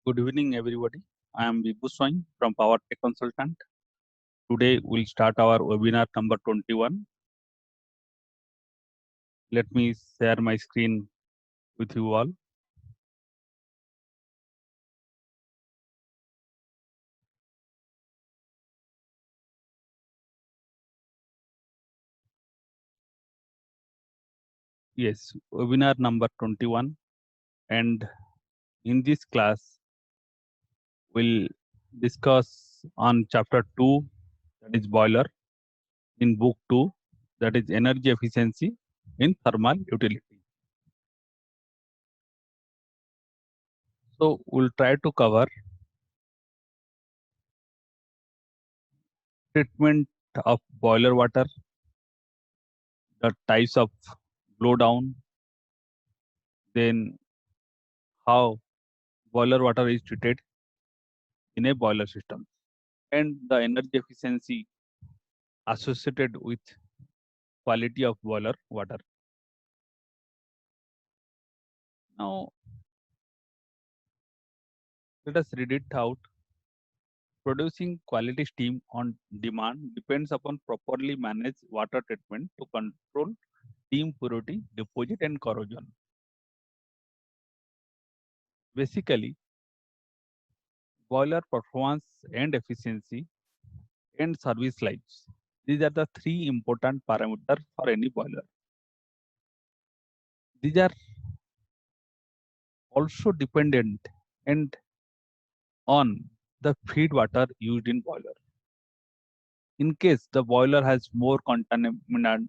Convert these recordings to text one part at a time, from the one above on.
Good evening, everybody. I am Vibhu Swain from Power Tech Consultant. Today, we'll start our webinar number 21. Let me share my screen with you all. Yes, webinar number 21. And in this class, we'll discuss on chapter 2, that is boiler, in book 2, that is energy efficiency in thermal utility. So, we'll try to cover treatment of boiler water, the types of blowdown, then how boiler water is treated in a boiler system, and the energy efficiency associated with quality of boiler water. Now, let us read it out. Producing quality steam on demand depends upon properly managed water treatment to control steam purity, deposit, and corrosion. Basically, boiler performance and efficiency and service lives. These are the three important parameters for any boiler. These are also dependent and on the feed water used in boiler. In case the boiler has more contaminant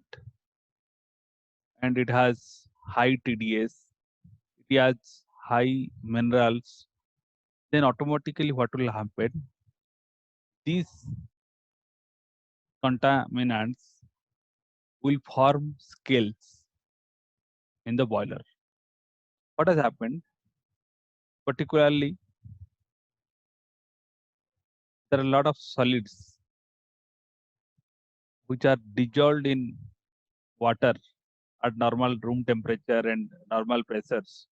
and it has high TDS, it has high minerals, then automatically what will happen? These contaminants will form scales in the boiler. What has happened? Particularly, there are a lot of solids which are dissolved in water at normal room temperature and normal pressures.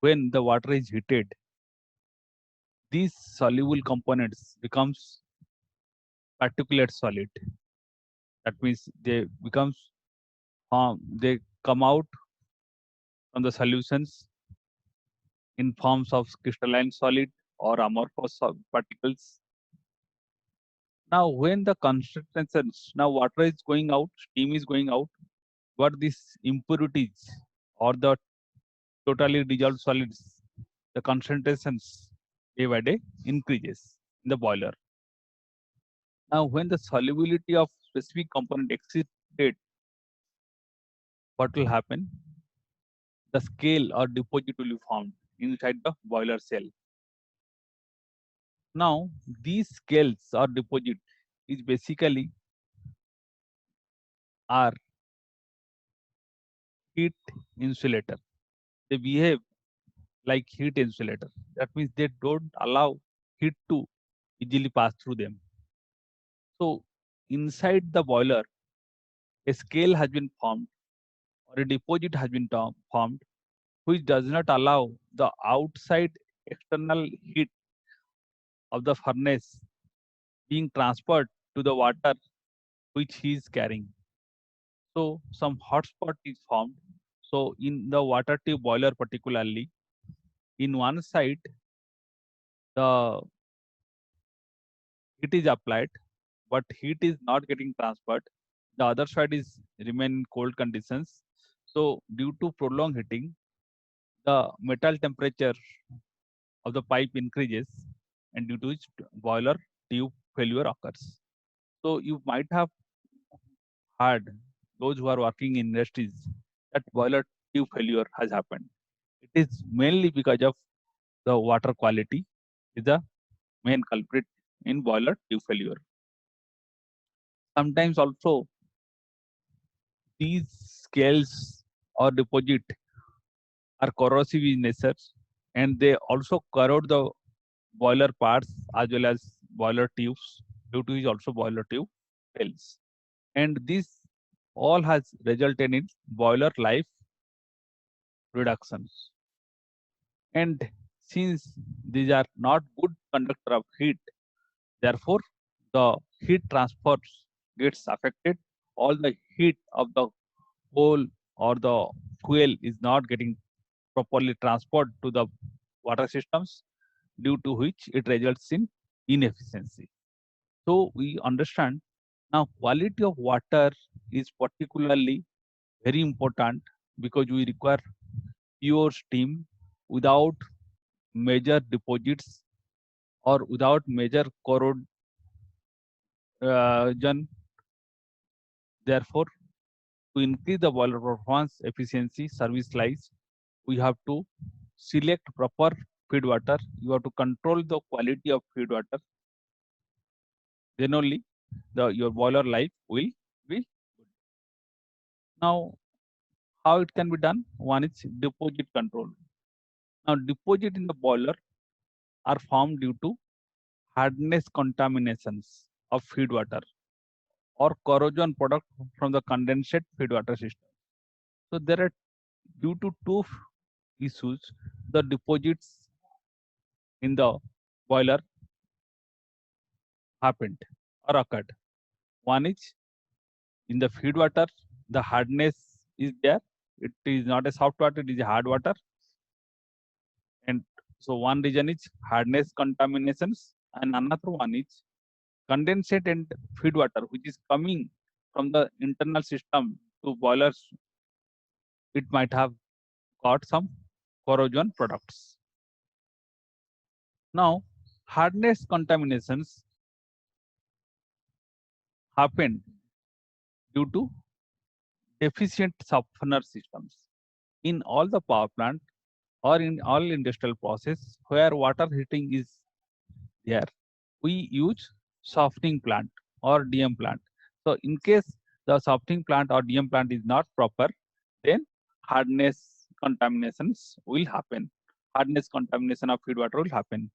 When the water is heated, these soluble components becomes particulate solid. That means they come out from the solutions in forms of crystalline solid or amorphous particles. Now, when the concentrations, now water is going out, steam is going out, but these impurities or the totally dissolved solids, the concentrations day by day increases in the boiler. Now, when the solubility of specific component exceeds, what will happen? The scale or deposit will be formed inside the boiler cell. Now, these scales or deposit is basically are heat insulator. They behave like heat insulator. That means they don't allow heat to easily pass through them. So, inside the boiler, a scale has been formed or a deposit has been formed, which does not allow the outside external heat of the furnace being transferred to the water which he is carrying. So some hotspot is formed. So in the water tube boiler particularly, in one side the heat is applied, but heat is not getting transferred. The other side is remain in cold conditions. So due to prolonged heating, the metal temperature of the pipe increases, and due to which boiler tube failure occurs. So you might have heard, those who are working in industries, that boiler tube failure has happened. It is mainly because of the water quality is the main culprit in boiler tube failure. Sometimes also these scales or deposit are corrosive in nature, and they also corrode the boiler parts as well as boiler tubes, due to which also boiler tube fails. And this all has resulted in boiler life reductions. And Since these are not good conductor of heat, therefore the heat transfer gets affected. All the heat of the coal or the fuel is not getting properly transferred to the water systems, due to which it results in inefficiency. So we understand now quality of water is particularly very important because we require pure steam without major deposits or without major corrosion. Therefore, to increase the boiler performance efficiency service life, we have to select proper feed water. You have to control the quality of feed water. Then only your boiler life will be good. Now, how it can be done? One is deposit control. Now, deposit in the boiler are formed due to hardness contaminations of feed water or corrosion product from the condensate feed water system. So there are due to two issues, the deposits in the boiler happened or occurred. One is in the feed water, the hardness is there. It is not a soft water, it is a hard water. And so one reason is hardness contaminations, and another one is condensate and feed water, which is coming from the internal system to boilers. It might have got some corrosion products. Now, hardness contaminations happen due to deficient softener systems. In all the power plant or in all industrial process where water heating is there, we use softening plant or DM plant. So in case the softening plant or DM plant is not proper, then hardness contaminations will happen. Hardness contamination of feed water will happen.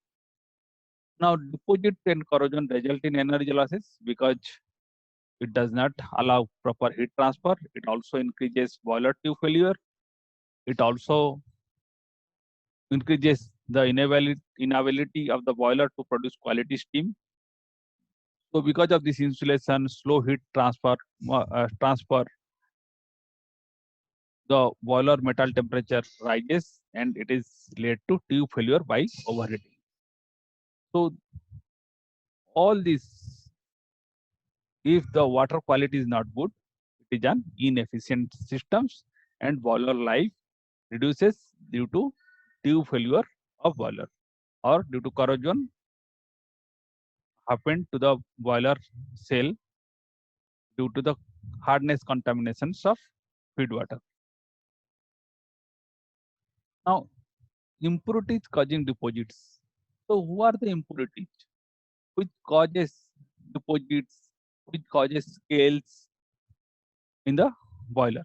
Now, deposit and corrosion result in energy losses because it does not allow proper heat transfer. It also increases boiler tube failure. It also increases the inability of the boiler to produce quality steam. So because of this insulation, slow heat transfer, the boiler metal temperature rises and it is led to tube failure by overheating. So all this, if the water quality is not good, it is an inefficient systems and boiler life reduces due to tube failure of boiler or due to corrosion happened to the boiler cell due to the hardness contaminations of feed water. Now, impurities causing deposits. So, who are the impurities? Which causes deposits? Which causes scales in the boiler?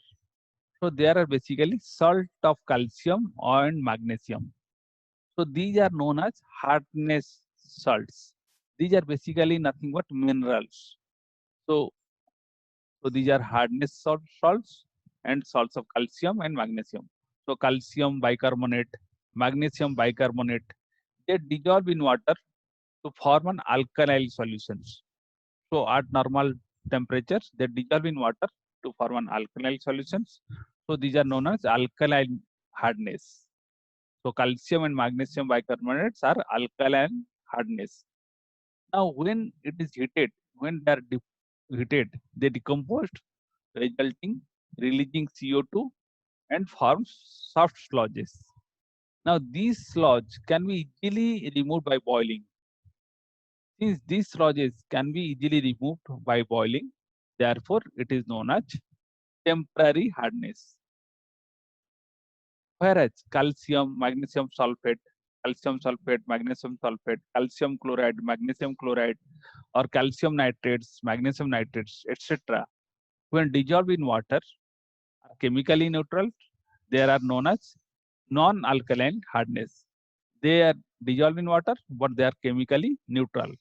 So, there are basically salt of calcium and magnesium. So, these are known as hardness salts. These are basically nothing but minerals. So, these are hardness salts and salts of calcium and magnesium. So calcium bicarbonate, magnesium bicarbonate, they dissolve in water to form an alkaline solutions. So at normal temperatures, they dissolve in water to form an alkaline solutions. So these are known as alkaline hardness. So calcium and magnesium bicarbonates are alkaline hardness. Now when it is heated, when they are heated, they decompose, resulting releasing CO2 and forms soft sludges. Now these sludges can be easily removed by boiling. Since these sludges can be easily removed by boiling, therefore it is known as temporary hardness. Whereas calcium sulfate, calcium chloride, magnesium chloride, or calcium nitrates, magnesium nitrates, etc., when dissolved in water, are chemically neutral. They are known as non-alkaline hardness. They are dissolved in water, but they are chemically neutral.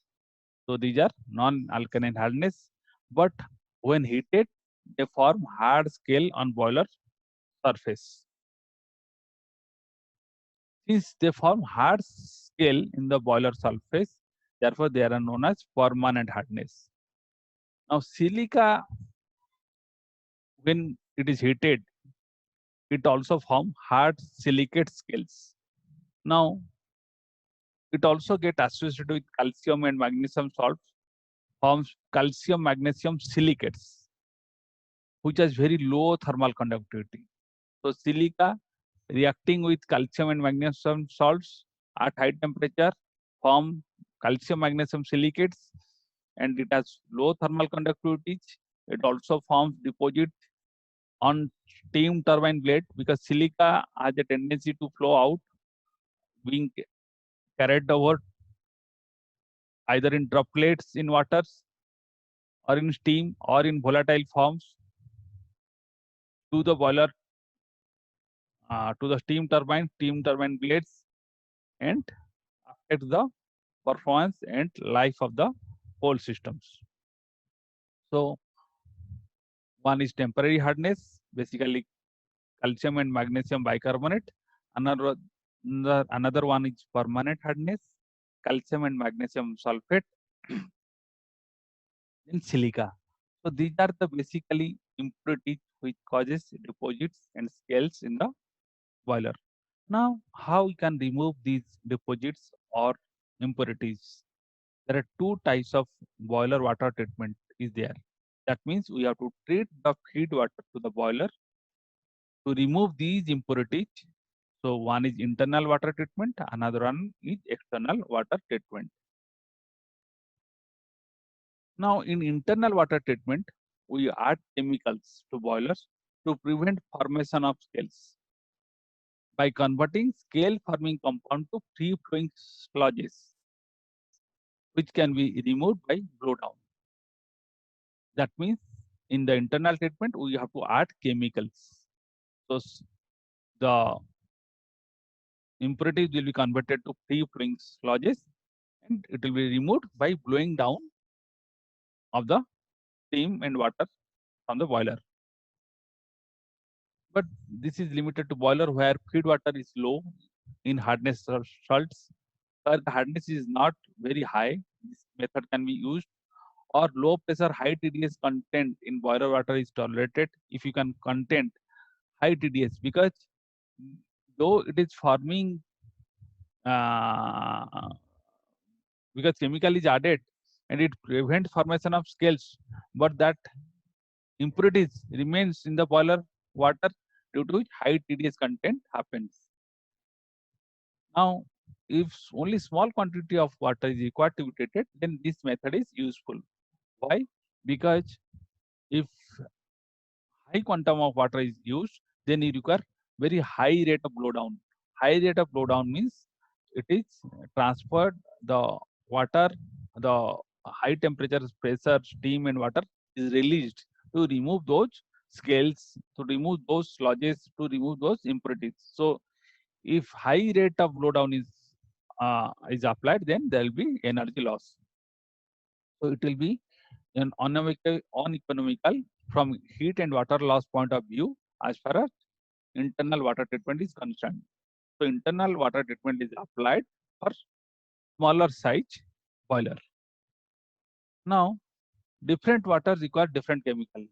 So these are non-alkaline hardness. But when heated, they form hard scale on boiler surface. Since they form hard scale in the boiler surface, therefore they are known as permanent hardness. Now silica, when it is heated, it also form hard silicate scales. Now it also get associated with calcium and magnesium salts, forms calcium magnesium silicates, which has very low thermal conductivity. So silica reacting with calcium and magnesium salts at high temperature form calcium magnesium silicates, and it has low thermal conductivity. It also forms deposit on steam turbine blade because silica has a tendency to flow out, being carried over either in droplets in waters or in steam or in volatile forms to the boiler, to the steam turbine blades, and affect the performance and life of the whole systems. So one is temporary hardness, basically calcium and magnesium bicarbonate. Another one is permanent hardness, calcium and magnesium sulfate, then silica. So these are the basically impurities which causes deposits and scales in the boiler. Now, how we can remove these deposits or impurities? There are two types of boiler water treatment is there. That means we have to treat the feed water to the boiler to remove these impurities. So one is internal water treatment, another one is external water treatment. Now in internal water treatment, we add chemicals to boilers to prevent formation of scales by converting scale forming compound to free flowing sludges, which can be removed by blowdown. That means in the internal treatment, we have to add chemicals. So the impurities will be converted to free flowing sludges and it will be removed by blowing down of the steam and water from the boiler. But this is limited to boiler where feed water is low in hardness salts. Where the hardness is not very high, this method can be used, or low pressure high TDS content in boiler water is tolerated if you can content high TDS, because though it is forming uh, because chemical is added and it prevents formation of scales, but that impurities remains in the boiler water due to which high TDS content happens. Now, if only small quantity of water is required to be treated, then this method is useful. Why? Because if high quantum of water is used, then you require very high rate of blowdown. High rate of blowdown means it is transferred the water, the high temperature, pressure, steam, and water is released to remove those scales, to remove those sludges, to remove those impurities. So, if high rate of blowdown is applied, then there will be energy loss. So it will be an uneconomical from heat and water loss point of view as far as internal water treatment is concerned. So internal water treatment is applied for smaller size boiler. Now different water require different chemical.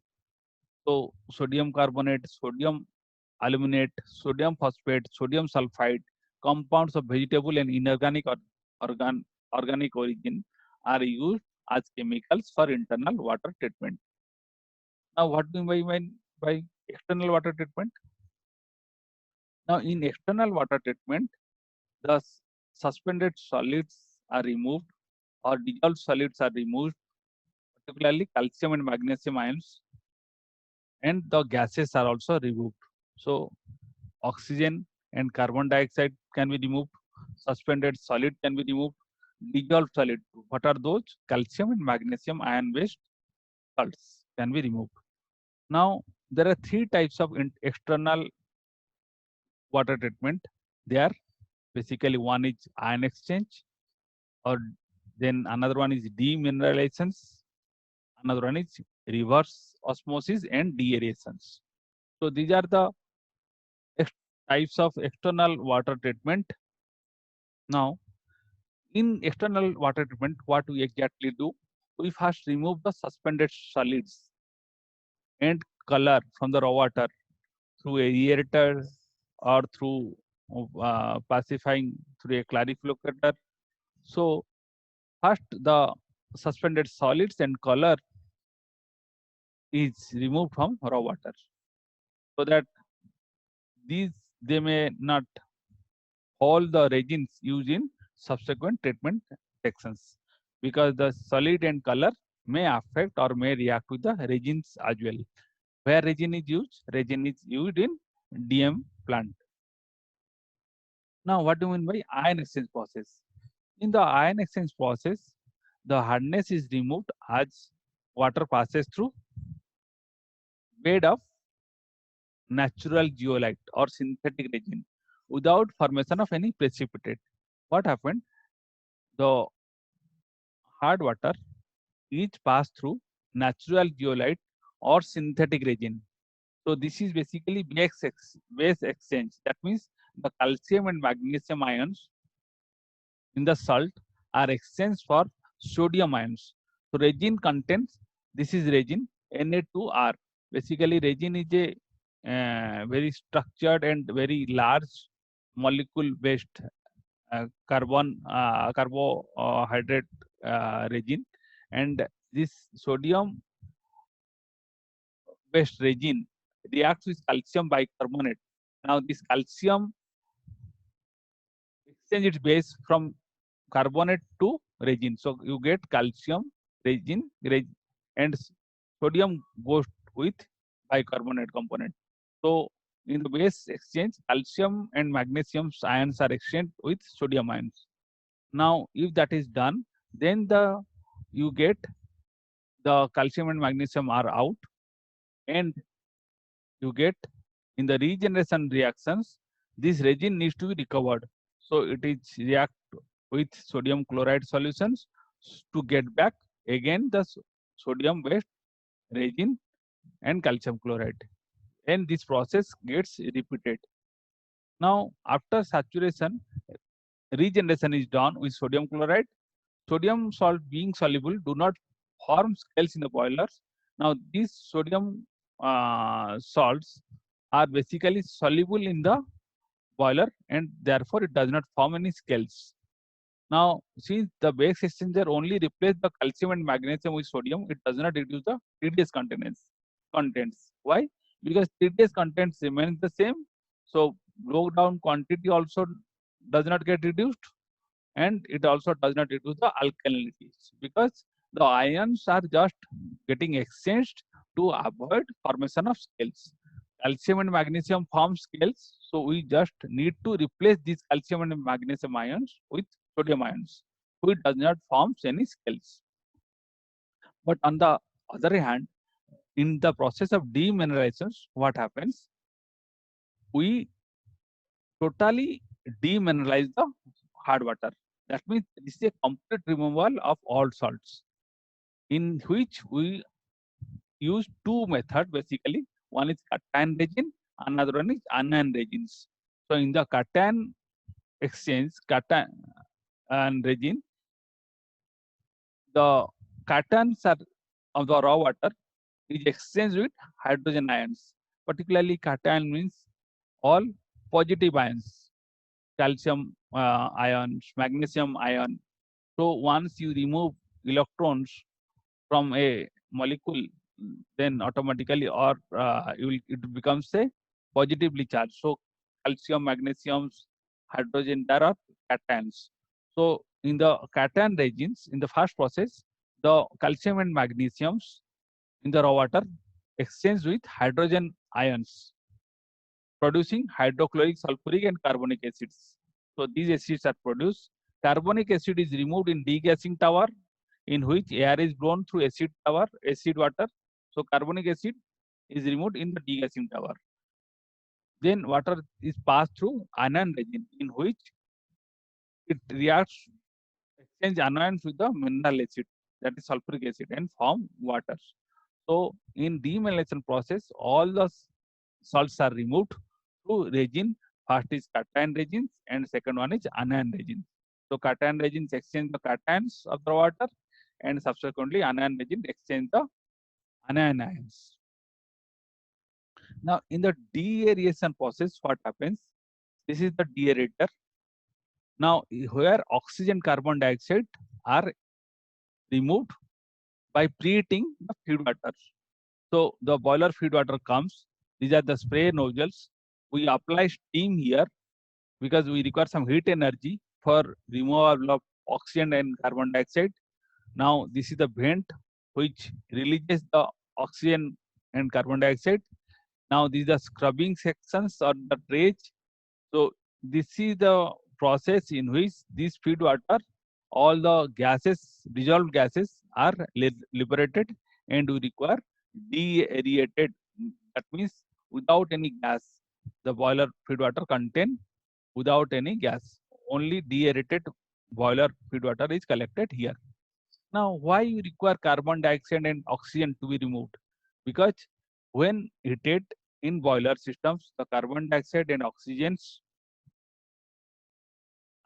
So sodium carbonate, sodium aluminate, sodium phosphate, sodium sulfide, compounds of vegetable and inorganic or organic origin are used as chemicals for internal water treatment. Now, what do we mean by external water treatment? Now, in external water treatment, the suspended solids are removed or dissolved solids are removed, particularly calcium and magnesium ions, and the gases are also removed. So, oxygen and carbon dioxide can be removed, suspended solid can be removed, dissolved solid. What are those? Calcium and magnesium ion based salts can be removed. Now, there are three types of external water treatment. They are basically one is ion exchange, or then another one is demineralizations, another one is reverse osmosis and deaerations. So these are the types of external water treatment Now, in external water treatment, what we exactly do? We first remove the suspended solids and color from the raw water through aerator or through pacifying through a clarificator. So first the suspended solids and color is removed from raw water so that these they may not hold the resins used in subsequent treatment sections, because the solid and color may affect or may react with the resins as well. Where resin is used? Resin is used in DM plant. Now, what do you mean by ion exchange process? In the ion exchange process, the hardness is removed as water passes through bed of natural zeolite or synthetic resin without formation of any precipitate. What happened? The hard water is passed through natural zeolite or synthetic resin. So this is basically base exchange. That means the calcium and magnesium ions in the salt are exchanged for sodium ions. So resin contains, this is resin Na2R. Basically resin is a very structured and very large molecule based carbohydrate resin, and this sodium based resin reacts with calcium bicarbonate. Now this calcium exchange its base from carbonate to resin. So you get calcium, and sodium goes with bicarbonate component. So in the base exchange, calcium and magnesium ions are exchanged with sodium ions. Now, if that is done, then you get the calcium and magnesium are out, and you get in the regeneration reactions, this resin needs to be recovered. So it is react with sodium chloride solutions to get back again the sodium based resin and calcium chloride. And this process gets repeated. Now, after saturation, regeneration is done with sodium chloride. Sodium salt being soluble do not form scales in the boilers. Now, these sodium salts are basically soluble in the boiler, and therefore it does not form any scales. Now, since the base exchanger only replaces the calcium and magnesium with sodium, it does not reduce the TDS contents. Why? Because TDS contents remains the same. So broke down quantity also does not get reduced, and it also does not reduce the alkalinity, because the ions are just getting exchanged to avoid formation of scales. Calcium and magnesium form scales, so we just need to replace these calcium and magnesium ions with sodium ions, which does not form any scales. But on the other hand, in the process of demineralization, what happens? We totally demineralize the hard water. That means this is a complete removal of all salts, in which we use two methods basically. One is cation resin, another one is anion resins. So in the cation exchange, cation and resin, the cations are of the raw water is exchanged with hydrogen ions. Particularly cation means all positive ions, calcium ions, magnesium ion. So once you remove electrons from a molecule, then automatically or it becomes a positively charged. So calcium, magnesium, hydrogen, there are cations. So in the cation resins, in the first process, the calcium and magnesiums in the raw water exchange with hydrogen ions, producing hydrochloric, sulfuric, and carbonic acids. So these acids are produced. Carbonic acid is removed in degassing tower, in which air is blown through acid tower, acid water. So carbonic acid is removed in the degassing tower. Then water is passed through anion resin, in which it reacts, exchange anions with the mineral acid, that is sulfuric acid, and form water. So in demineralization process, all the salts are removed through resin. First is cation resins, and second one is anion resins. So cation reagents exchange the cations of the water, and subsequently anion reagent exchange the anion ions. Now in the deaeration process, what happens? This is the deaerator. Now where oxygen, carbon dioxide are removed by preheating the feed water. So the boiler feed water comes. These are the spray nozzles. We apply steam here because we require some heat energy for removal of oxygen and carbon dioxide. Now this is the vent which releases the oxygen and carbon dioxide. Now these are scrubbing sections or the dredge. So this is the process in which this feed water, all the gases, dissolved gases are liberated, and we require deaerated. That means without any gas, the boiler feed water contain without any gas. Only deaerated boiler feed water is collected here. Now, why you require carbon dioxide and oxygen to be removed? Because when heated in boiler systems, the carbon dioxide and oxygens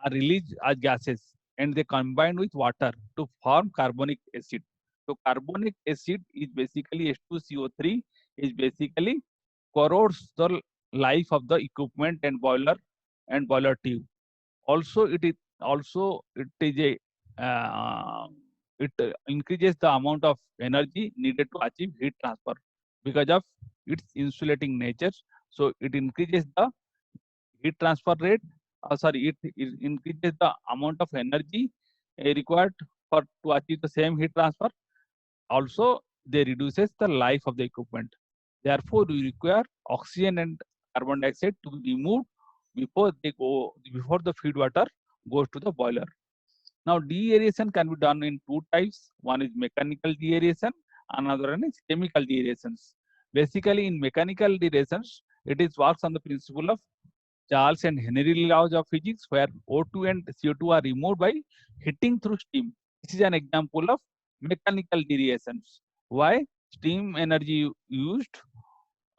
are released as gases, and they combine with water to form carbonic acid. So carbonic acid is basically H2CO3, is basically corrodes the life of the equipment and boiler tube. Also it is a it increases the amount of energy needed to achieve heat transfer because of its insulating nature. So it increases the heat transfer rate. It increases the amount of energy required for to achieve the same heat transfer. Also, they reduces the life of the equipment. Therefore, we require oxygen and carbon dioxide to be removed before the feed water goes to the boiler. Now, deaeration can be done in two types. One is mechanical deaeration, another one is chemical deaerations. Basically, in mechanical deaerations, it is works on the principle of Charles and Henry laws of physics, where O2 and CO2 are removed by heating through steam. This is an example of mechanical deaerations. Why? Steam energy used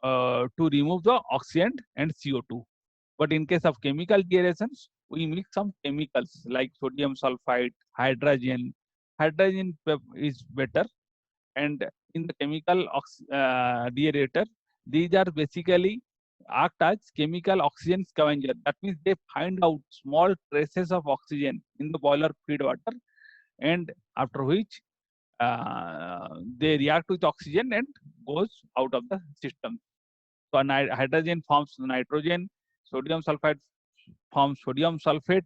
to remove the oxygen and CO2. But in case of chemical deaerations, we mix some chemicals like sodium sulfide, hydrogen. Hydrogen is better. And in the chemical deaerator, these are basically act as chemical oxygen scavenger. That means they find out small traces of oxygen in the boiler feed water, and after which they react with oxygen and goes out of the system. So hydrogen forms nitrogen, sodium sulfide forms sodium sulfate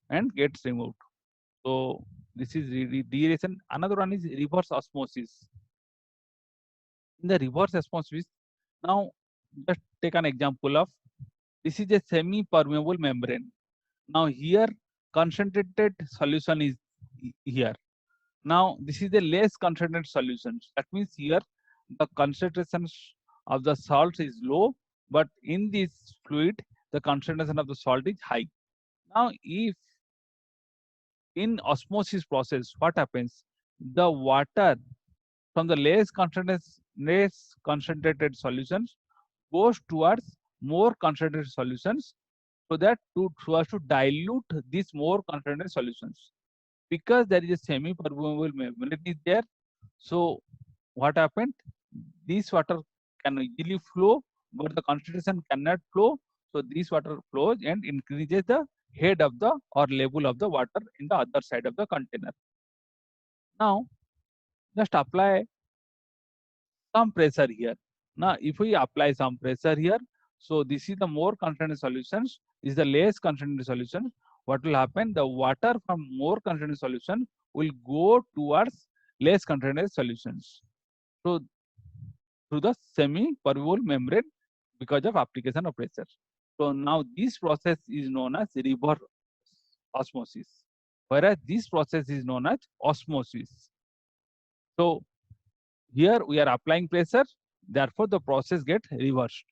and gets removed. So this is deaeration. Another one is reverse osmosis. In the reverse osmosis, now just take an example of this is a semi-permeable membrane. Now here concentrated solution is here. Now this is a less concentrated solution. That means here the concentration of the salt is low, but in this fluid the concentration of the salt is high. Now if in osmosis process, what happens? The water from the less concentrated solutions goes towards more concentrated solutions, so that so as to dilute these more concentrated solutions. Because there is a semi-permeable membrane is there, so what happened? This water can easily flow, but the concentration cannot flow. So this water flows and increases the head of the or level of the water in the other side of the container. Now just apply some pressure here. Now, if we apply some pressure here, so this is the more concentrated solutions, this is the less concentrated solution. What will happen? The water from more concentrated solution will go towards less concentrated solutions. So, through the semi-permeable membrane because of application of pressure. So, now this process is known as reverse osmosis, whereas this process is known as osmosis. So, here we are applying pressure, therefore the process gets reversed.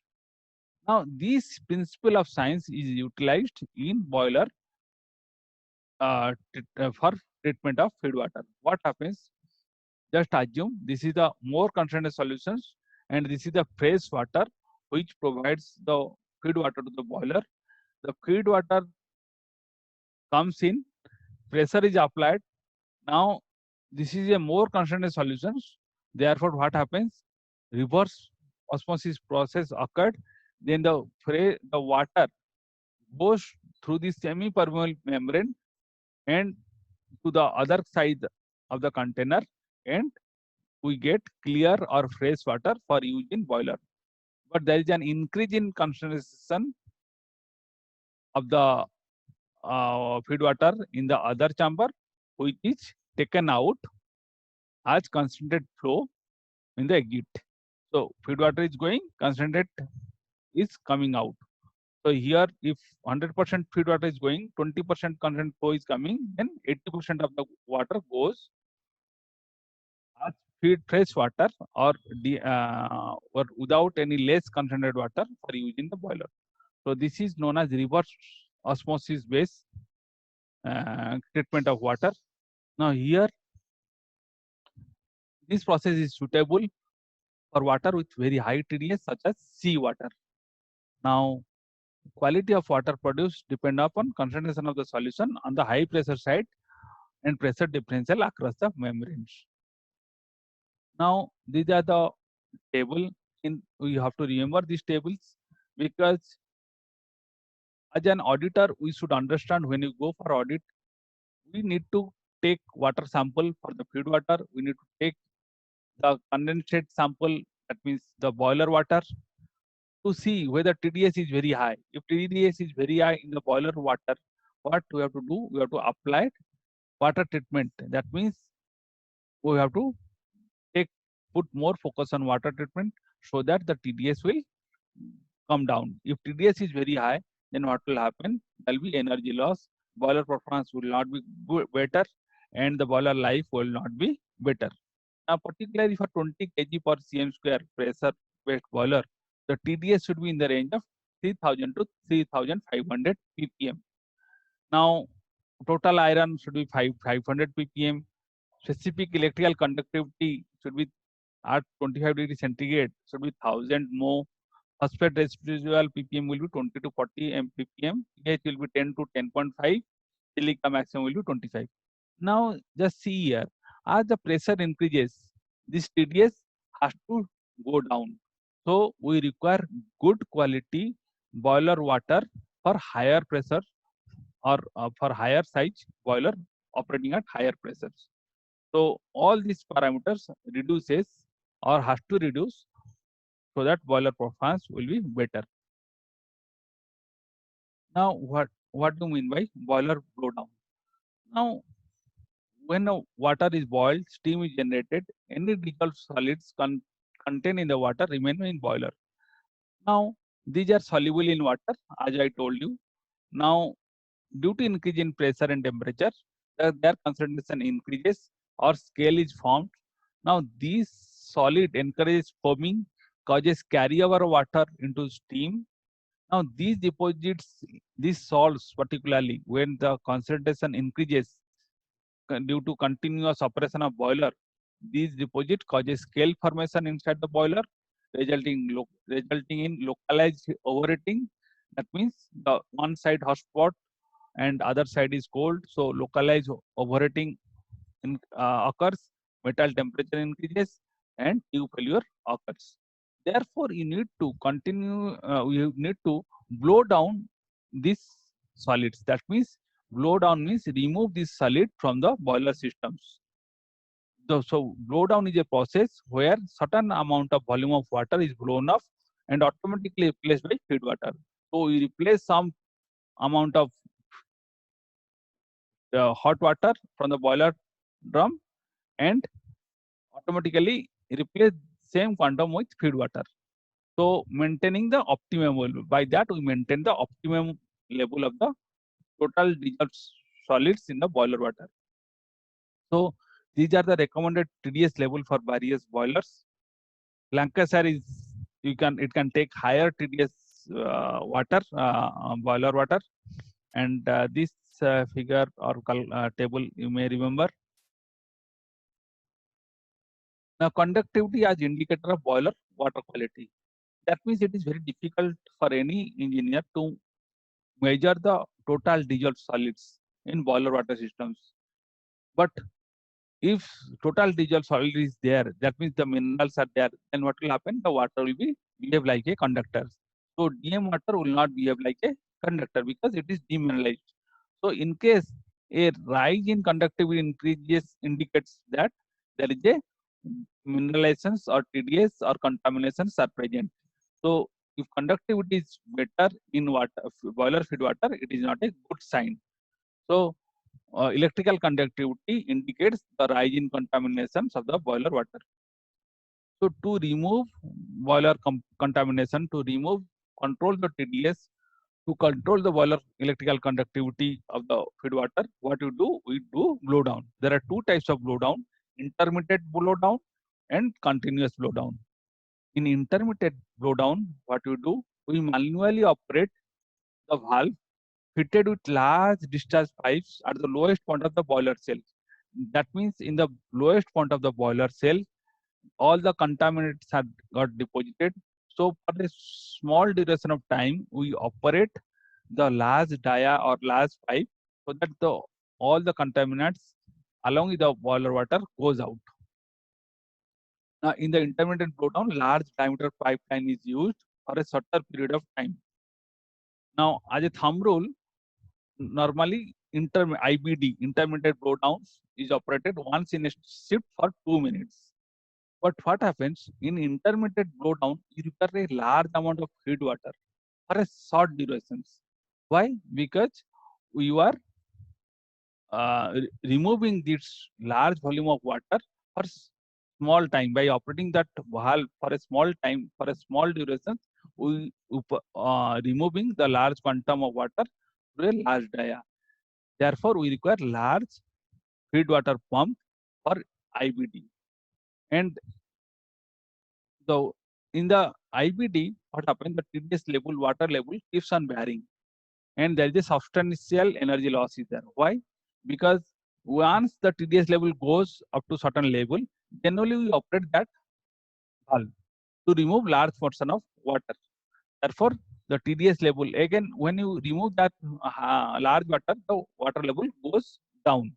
Now, this principle of science is utilized in boiler for treatment of feed water. What happens? Just assume this is the more concentrated solutions and this is the fresh water which provides the feed water to the boiler. The feed water comes in pressure is applied. Now this is a more concentrated solution. Therefore, what happens? Reverse osmosis process occurred. Then the water goes through the semi-permeable membrane and to the other side of the container, and we get clear or fresh water for use in boiler. But there is an increase in concentration of the feed water in the other chamber, which is taken out as concentrated flow in the exit. So feed water is going, concentrate is coming out. So here, if 100% feed water is going, 20% concentrate flow is coming, then 80% of the water goes as feed fresh water or without any less concentrated water for using the boiler. So this is known as reverse osmosis based treatment of water. Now here, this process is suitable for water with very high TDS such as sea water. Now quality of water produced depend upon concentration of the solution on the high pressure side and pressure differential across the membranes. Now these are the table. We have to remember these tables because as an auditor we should understand when you go for audit, we need to take water sample for the feed water. We need to take the condensate sample, that means the boiler water, to see whether TDS is very high. If TDS is very high in the boiler water, what we have to do? We have to apply water treatment. That means we have to put more focus on water treatment so that the TDS will come down. If TDS is very high, then what will happen? There will be energy loss. Boiler performance will not be better, and the boiler life will not be better. Now, particularly for 20 kg per cm square pressure based boiler, the TDS should be in the range of 3000 to 3500 ppm. Now, total iron should be 500 ppm. Specific electrical conductivity should be at 25 degrees centigrade, should be 1000 mho. Phosphate residual ppm will be 20 to 40 ppm. pH will be 10 to 10.5. Silica maximum will be 25. Now, just see here, as the pressure increases, this TDS has to go down. So, we require good quality boiler water for higher pressure or for higher size boiler operating at higher pressures. So, all these parameters reduces or has to reduce so that boiler performance will be better. Now, what do you mean by boiler blowdown? Now, when water is boiled, steam is generated. Any dissolved solids contained in the water remain in boiler. Now, these are soluble in water, as I told you. Now, due to increase in pressure and temperature, their concentration increases or scale is formed. Now, these solid encourages foaming, causes carryover water into steam. Now, these deposits, these salts particularly, when the concentration increases due to continuous operation of boiler, these deposit causes scale formation inside the boiler, resulting in localized overheating. That means the one side hot spot and other side is cold, so localized overheating occurs, metal temperature increases, and tube failure occurs. Therefore, you need to continue, you need to blow down these solids. That means blow down means remove this solid from the boiler systems. So blow down is a process where certain amount of volume of water is blown off and automatically replaced by feed water. So you replace some amount of hot water from the boiler drum and automatically replace same quantum with feed water. So maintaining the optimum level. By that we maintain the optimum level of the total dissolved solids in the boiler water. So these are the recommended TDS level for various boilers. Lancashire is it can take higher TDS water boiler water, and this figure or table you may remember. Now, conductivity as indicator of boiler water quality. That means it is very difficult for any engineer to measure the total dissolved solids. in boiler water systems. But if total dissolved soil is there, that means the minerals are there, then what will happen? The water will be behave like a conductor. So DM water will not behave like a conductor because it is demineralized. So in case a rise in conductivity increases indicates that there is a mineralizations or TDS or contaminations are present. So if conductivity is better in water, boiler feed water, it is not a good sign. So electrical conductivity indicates the rise in contaminations of the boiler water. So to remove boiler contamination, to remove, control the TDS, to control the boiler electrical conductivity of the feed water, what you do? We do blow down. There are two types of blow down: intermittent blow down and continuous blow down. In intermittent blow down, what you do? We manually operate the valve fitted with large discharge pipes at the lowest point of the boiler cell. That means in the lowest point of the boiler cell, all the contaminants have got deposited. So for a small duration of time, we operate the large dia or large pipe so that the all the contaminants along with the boiler water goes out. Now in the intermittent blow down, large diameter pipeline is used for a shorter period of time. Now as a thumb rule, normally IBD, intermittent blow downs, is operated once in a shift for 2 minutes. But what happens in intermittent blow down, you require a large amount of feed water for a short durations. Why? Because you are removing this large volume of water for small time by operating that valve for a small time, for a small duration. We removing the large quantum of water through a large dia. Therefore, we require large feed water pump for IBD. And the in the IBD, what happens? The TDS level, water level keeps on varying, and there is a substantial energy loss is there. Why? Because once the TDS level goes up to certain level, then only we operate that valve to remove large portion of water. Therefore, the TDS level again, when you remove that large water, the water level goes down.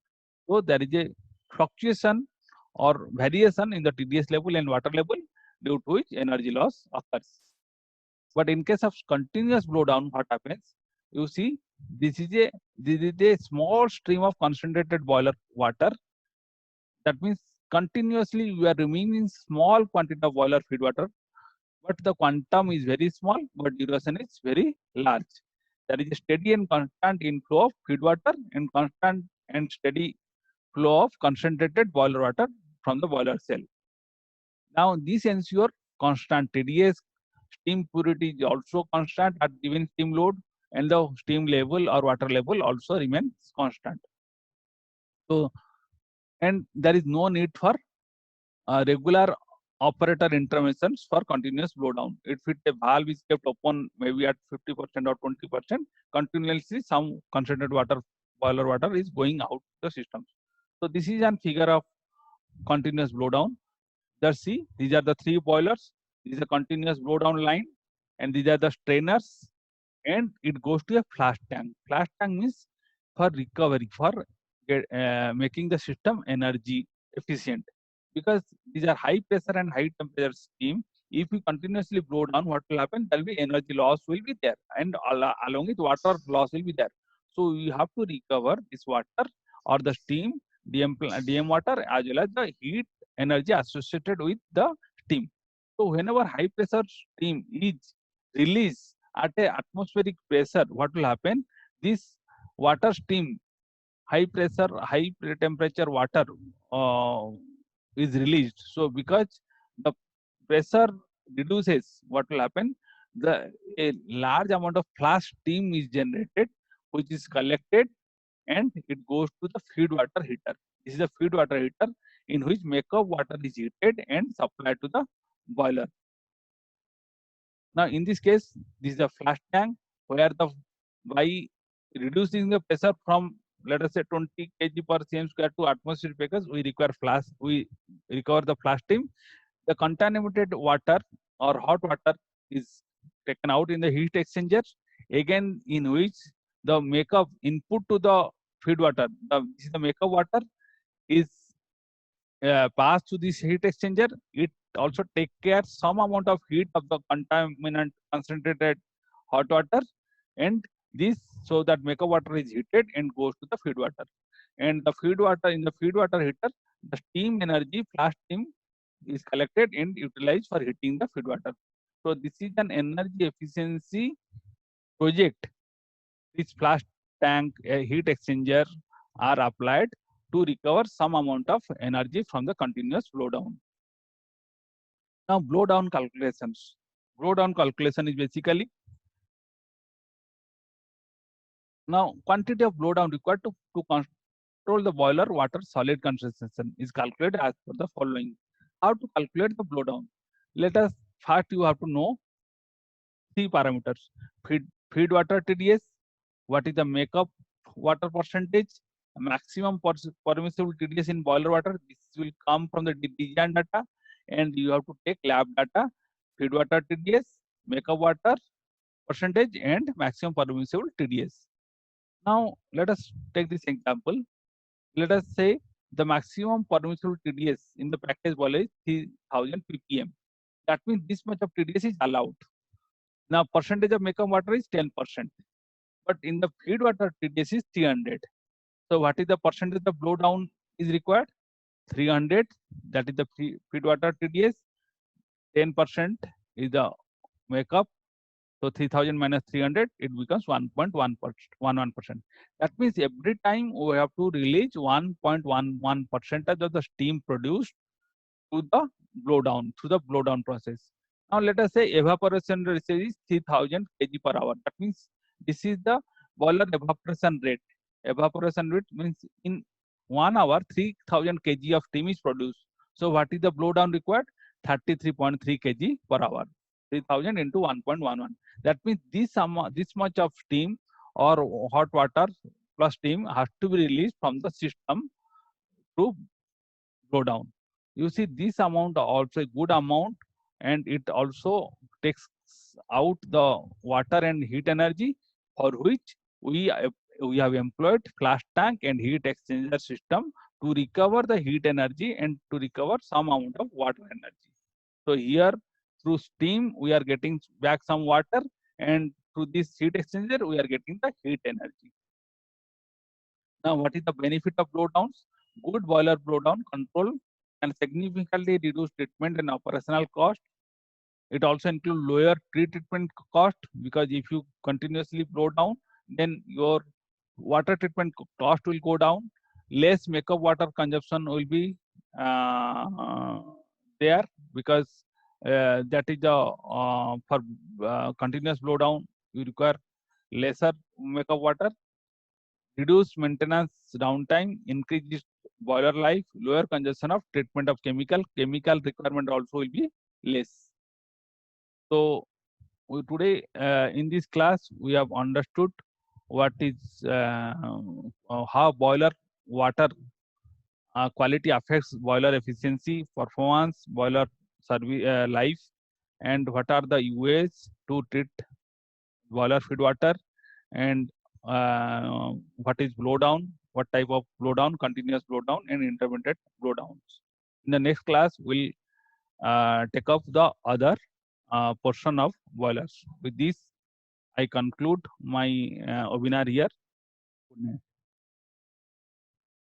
So there is a fluctuation or variation in the TDS level and water level, due to which energy loss occurs. But in case of continuous blow down, what happens? You see, this is a small stream of concentrated boiler water. That means continuously we are removing small quantity of boiler feed water, but the quantum is very small, but duration is very large. There is a steady and constant inflow of feed water and constant and steady flow of concentrated boiler water from the boiler cell. Now, this ensures constant TDS, steam purity is also constant at given steam load, and the steam level or water level also remains constant. So, and there is no need for regular operator interventions for continuous blowdown. If a valve is kept open maybe at 50% or 20%, continuously some concentrated water, boiler water is going out the systems. So this is a figure of continuous blowdown. Just see, these are the three boilers. This is a continuous blowdown line, and these are the strainers, and it goes to a flash tank. Flash tank means for recovery, for making the system energy efficient, because these are high pressure and high temperature steam. If you continuously blow down, what will happen? There will be energy loss will be there, and along with water loss will be there. So you have to recover this water or the steam, DM water, as well as the heat energy associated with the steam. So whenever high pressure steam is released at a atmospheric pressure, what will happen? This water steam, high pressure, high temperature water is released. So because the pressure reduces, what will happen? A large amount of flash steam is generated, which is collected, and it goes to the feed water heater. This is a feed water heater in which makeup water is heated and supplied to the boiler. Now, in this case, this is a flash tank where the by reducing the pressure from, let us say, 20 kg per cm square to atmospheric pressure, we recover the flash steam. The contaminated water or hot water is taken out in the heat exchanger, again in which the makeup input to the feed water. This is the makeup water is passed to this heat exchanger. It also take care some amount of heat of the contaminant concentrated hot water, and this so that makeup water is heated and goes to the feed water. And the feed water in the feed water heater, the steam energy, flash steam is collected and utilized for heating the feed water. So this is an energy efficiency project. This flash tank heat exchanger are applied to recover some amount of energy from the continuous blow down. Now blow down calculations. Blow down calculation is basically now quantity of blow down required to control the boiler water solid concentration is calculated as per the following. How to calculate the blow down? Let us first you have to know three parameters: feed water TDS, what is the makeup water percentage, maximum permissible TDS in boiler water. This will come from the design data, and you have to take lab data, feed water TDS, makeup water percentage, and maximum permissible TDS. Now let us take this example. Let us say the maximum permissible TDS in the package boiler is 3000 ppm. That means this much of TDS is allowed. Now percentage of makeup water is 10%, but in the feed water TDS is 300. So what is the percentage of blow down is required? 300. That is the feed water TDS. 10% is the makeup. So 3000 minus 300, it becomes 1.11%. That means every time we have to release 1.11% of the steam produced to the blow down, through the blow down process. Now let us say evaporation rate is 3000 kg per hour. That means this is the boiler evaporation rate. Evaporation rate means in 1 hour 3000 kg of steam is produced. So what is the blow down required? 33.3 kg per hour. 3000 into 1.11. That means this much of steam or hot water plus steam has to be released from the system to blow down. You see, this amount also a good amount, and it also takes out the water and heat energy, for which we have employed flash tank and heat exchanger system to recover the heat energy and to recover some amount of water energy. So here through steam we are getting back some water, and through this heat exchanger we are getting the heat energy. Now what is the benefit of blow downs? Good boiler blow down control can significantly reduce treatment and operational cost. It also includes lower pre-treatment cost, because if you continuously blow down, then your water treatment cost will go down. Less makeup water consumption will be there, because that is the for continuous blow down you require lesser makeup water. Reduce maintenance downtime, increase boiler life, lower consumption of treatment of chemical requirement also will be less. So today in this class we have understood what is how boiler water quality affects boiler efficiency, performance, boiler service life, and what are the ways to treat boiler feed water, and what is blow down, what type of blow down, continuous blow down and intermittent blow downs. In the next class, we'll take up the other portion of boilers. With this, I conclude my webinar here. Good night.